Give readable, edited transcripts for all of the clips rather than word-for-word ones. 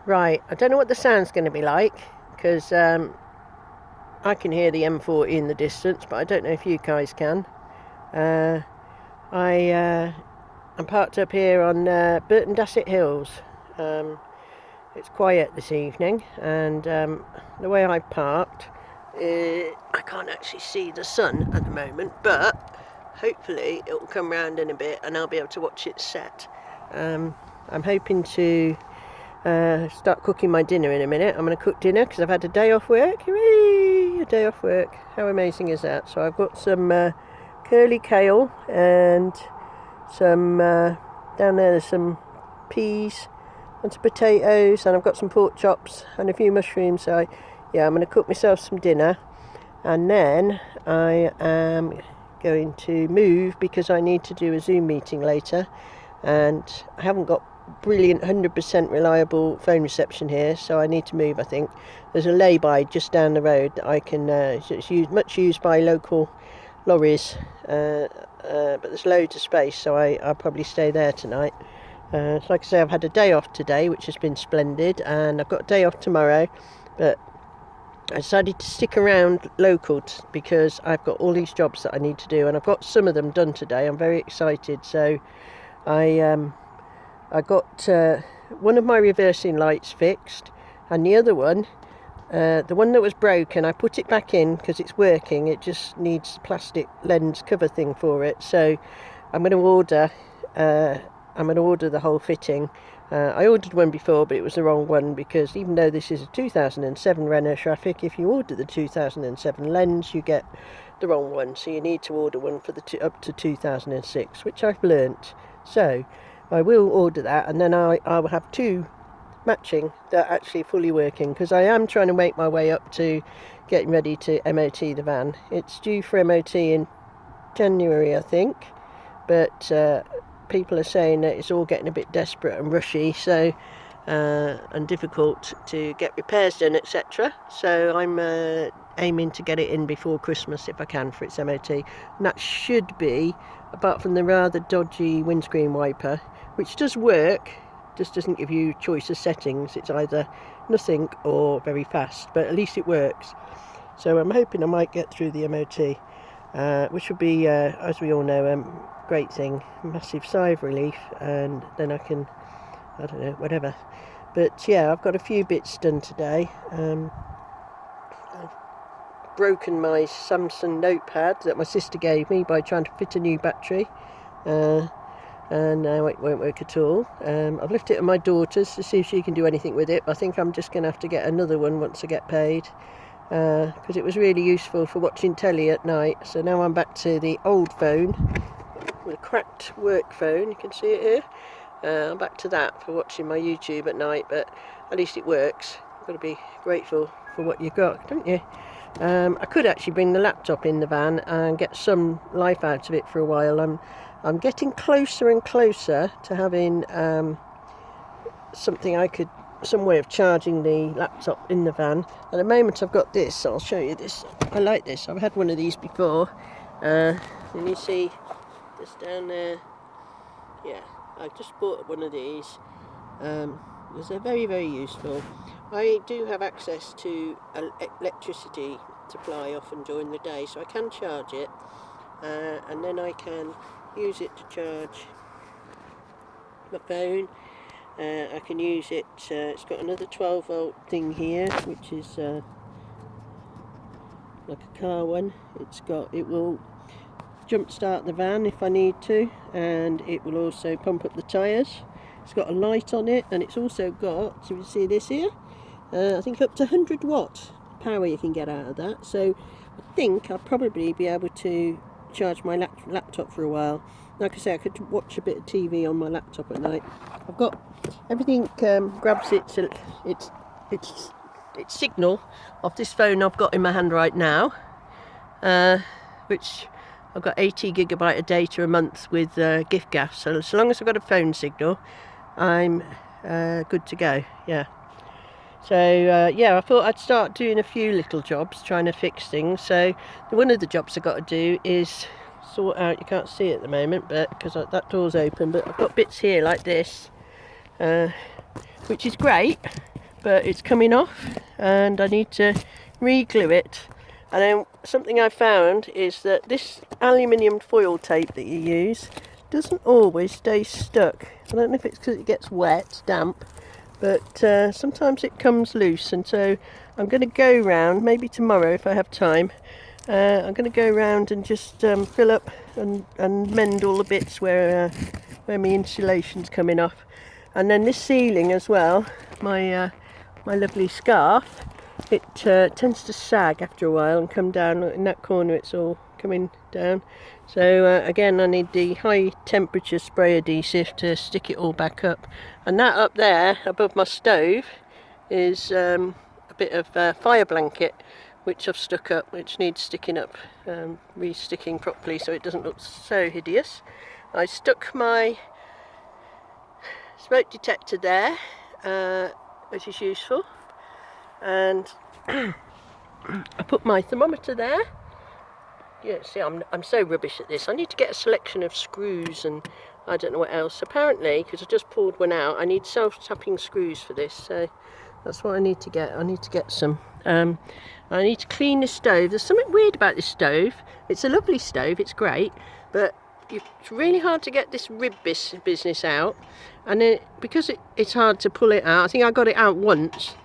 Right, I don't know what the sound's going to be like because I can hear the M40 in the distance, but I don't know if you guys can. I'm parked up here on Burton Dassett Hills. It's quiet this evening, and the way I've parked, I can't actually see the sun at the moment, but hopefully it will come round in a bit and I'll be able to watch it set. I'm hoping to start cooking my dinner in a minute. I'm going to cook dinner because I've had a day off work. Hooray! A day off work. How amazing is that? So I've got some curly kale and some down there. There's some peas and some potatoes, and I've got some pork chops and a few mushrooms. So I'm going to cook myself some dinner, and then I am going to move because I need to do a Zoom meeting later, and I haven't got brilliant 100% reliable phone reception here, so I need to move. I think there's a lay-by just down the road that I can it's much used by local lorries, but there's loads of space, so I'll probably stay there tonight. So like I say, I've had a day off today, which has been splendid, and I've got a day off tomorrow, but I decided to stick around local because I've got all these jobs that I need to do, and I've got some of them done today. I'm very excited. So I got one of my reversing lights fixed, and the other one, the one that was broken, I put it back in because it's working. It just needs a plastic lens cover thing for it. So I'm going to order the whole fitting. I ordered one before, but it was the wrong one, because even though this is a 2007 Renault Traffic, if you order the 2007 lens, you get the wrong one. So you need to order one for the up to 2006, which I've learnt. So I will order that, and then I will have two matching that are actually fully working, because I am trying to make my way up to getting ready to MOT the van. It's due for MOT in January, I think, but people are saying that it's all getting a bit desperate and rushy, so and difficult to get repairs done, etc. So I'm aiming to get it in before Christmas if I can for its MOT, and that should be, apart from the rather dodgy windscreen wiper, which does work, just doesn't give you choice of settings. It's either nothing or very fast, but at least it works. So I'm hoping I might get through the MOT, which would be, as we all know, great thing, massive sigh of relief, and then I can, I don't know, whatever. But yeah, I've got a few bits done today. I've broken my Samsung notepad that my sister gave me by trying to fit a new battery, and now it won't work at all. I've left it at my daughter's to see if she can do anything with it, but I think I'm just going to have to get another one once I get paid, because it was really useful for watching telly at night. So now I'm back to the old phone, with a cracked work phone. You can see it here. I'm back to that for watching my YouTube at night, but at least it works. You've got to be grateful for what you've got, don't you? I could actually bring the laptop in the van and get some life out of it for a while. I'm getting closer and closer to having some way of charging the laptop in the van. At the moment I've got this. I'll show you this. I like this. I've had one of these before. And you see this down there. Yeah, I've just bought one of these. They're very, very useful. I do have access to electricity supply often during the day, so I can charge it, and then I can use it to charge my phone. I can use it, it's got another 12 volt thing here, which is like a car one. It will jump start the van if I need to, and it will also pump up the tyres. It's got a light on it, and it's also got, so you can see this here, I think up to 100 watt power you can get out of that. So I think I'll probably be able to charge my laptop for a while. Like I say, I could watch a bit of TV on my laptop at night. I've got everything grabs its signal off this phone I've got in my hand right now, which I've got 80 gigabyte of data a month with gift gas. So as long as I've got a phone signal, I'm good to go. Yeah. So I thought I'd start doing a few little jobs, trying to fix things. So one of the jobs I've got to do is sort out, you can't see it at the moment, but because that door's open, but I've got bits here like this, which is great, but it's coming off and I need to re-glue it. And then something I found is that this aluminium foil tape that you use doesn't always stay stuck. I don't know if it's because it gets wet, damp, but sometimes it comes loose, and so I'm going to go round, maybe tomorrow if I have time, I'm going to go round and just fill up and mend all the bits where my insulation's coming off. And then this ceiling as well, my lovely scarf, it tends to sag after a while and come down. In that corner it's all coming down. So again, I need the high temperature spray adhesive to stick it all back up. And that up there above my stove is a bit of fire blanket which I've stuck up, which needs sticking up, re-sticking properly so it doesn't look so hideous. I stuck my smoke detector there, which is useful, and I put my thermometer there. Yeah, see, I'm so rubbish at this. I need to get a selection of screws and I don't know what else. Apparently, because I just pulled one out, I need self-tapping screws for this, so that's what I need to get. I need to get some. I need to clean this stove. There's something weird about this stove. It's a lovely stove, it's great, but it's really hard to get this rib business out, and then because it's hard to pull it out, I think I got it out once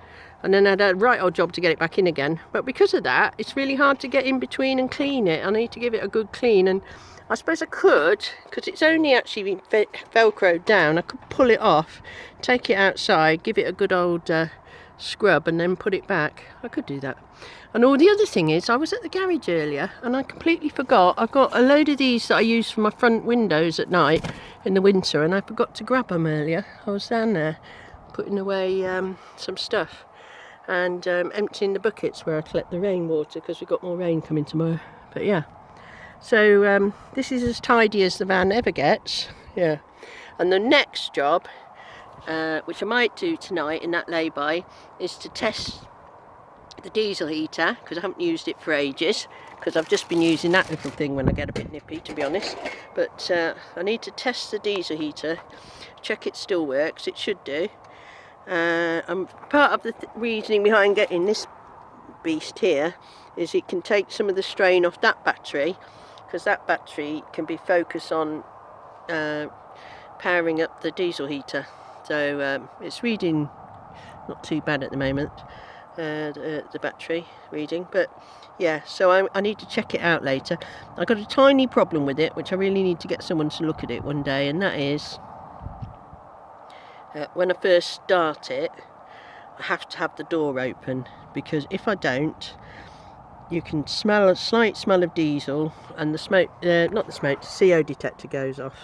and then I had a right old job to get it back in again, but because of that it's really hard to get in between and clean it. I need to give it a good clean, and I suppose I could, because it's only actually been velcroed down, I could pull it off, take it outside, give it a good old scrub and then put it back. I could do that. And all the other thing is, I was at the garage earlier and I completely forgot. I've got a load of these that I use for my front windows at night in the winter, and I forgot to grab them earlier. I was down there putting away some stuff and emptying the buckets where I collect the rainwater, because we've got more rain coming tomorrow. But yeah, so this is as tidy as the van ever gets. Yeah. And the next job, which I might do tonight in that lay-by, is to test the diesel heater, because I haven't used it for ages, because I've just been using that little thing when I get a bit nippy, to be honest. But I need to test the diesel heater, check it still works. It should do. And part of the reasoning behind getting this beast here is it can take some of the strain off that battery, because that battery can be focused on powering up the diesel heater. So it's reading not too bad at the moment, the battery reading, but yeah, so I need to check it out later. I've got a tiny problem with it, which I really need to get someone to look at it one day, and that is when I first start it, I have to have the door open, because if I don't, you can smell a slight smell of diesel, and the smoke, not the smoke, the CO detector goes off.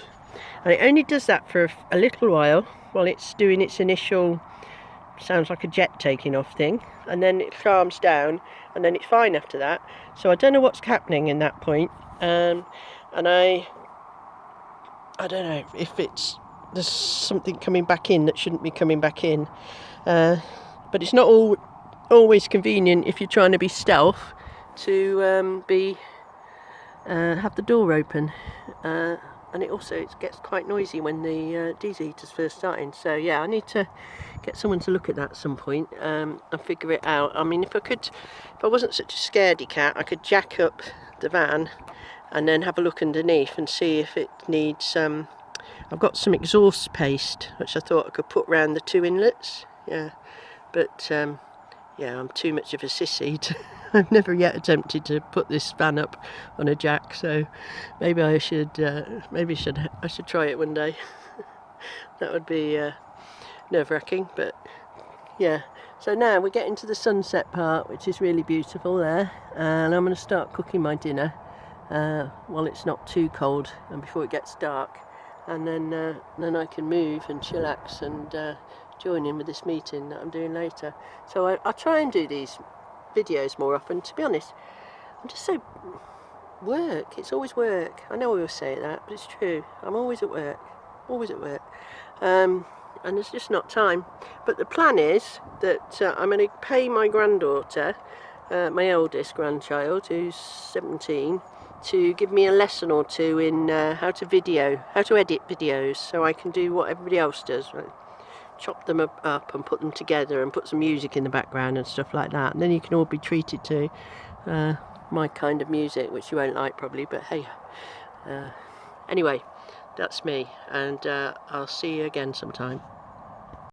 And it only does that for a little while it's doing its initial, sounds like a jet taking off thing, and then it calms down and then it's fine after that. So I don't know what's happening in that point, and I don't know if there's something coming back in that shouldn't be coming back in, but it's not always convenient if you're trying to be stealth to have the door open, and it gets quite noisy when the diesel heater's first starting. So yeah, I need to get someone to look at that at some point and figure it out. I mean, if I wasn't such a scaredy cat, I could jack up the van and then have a look underneath and see if it needs I've got some exhaust paste which I thought I could put round the two inlets, yeah, but yeah, I'm too much of a sissy I've never yet attempted to put this van up on a jack, so maybe I should try it one day. That would be nerve-wracking, but yeah. So now we're getting to the sunset part, which is really beautiful there, and I'm going to start cooking my dinner while it's not too cold and before it gets dark, and then I can move and chillax and join in with this meeting that I'm doing later. So I try and do these videos more often. To be honest, I'm just so work. It's always work. I know I always say that, but it's true. I'm always at work. And there's just not time. But the plan is that I'm going to pay my granddaughter, my eldest grandchild, who's 17, to give me a lesson or two in how to edit videos, so I can do what everybody else does, right? chop them up and put them together and put some music in the background and stuff like that, and then you can all be treated to my kind of music, which you won't like probably, but hey, anyway, that's me, and I'll see you again sometime.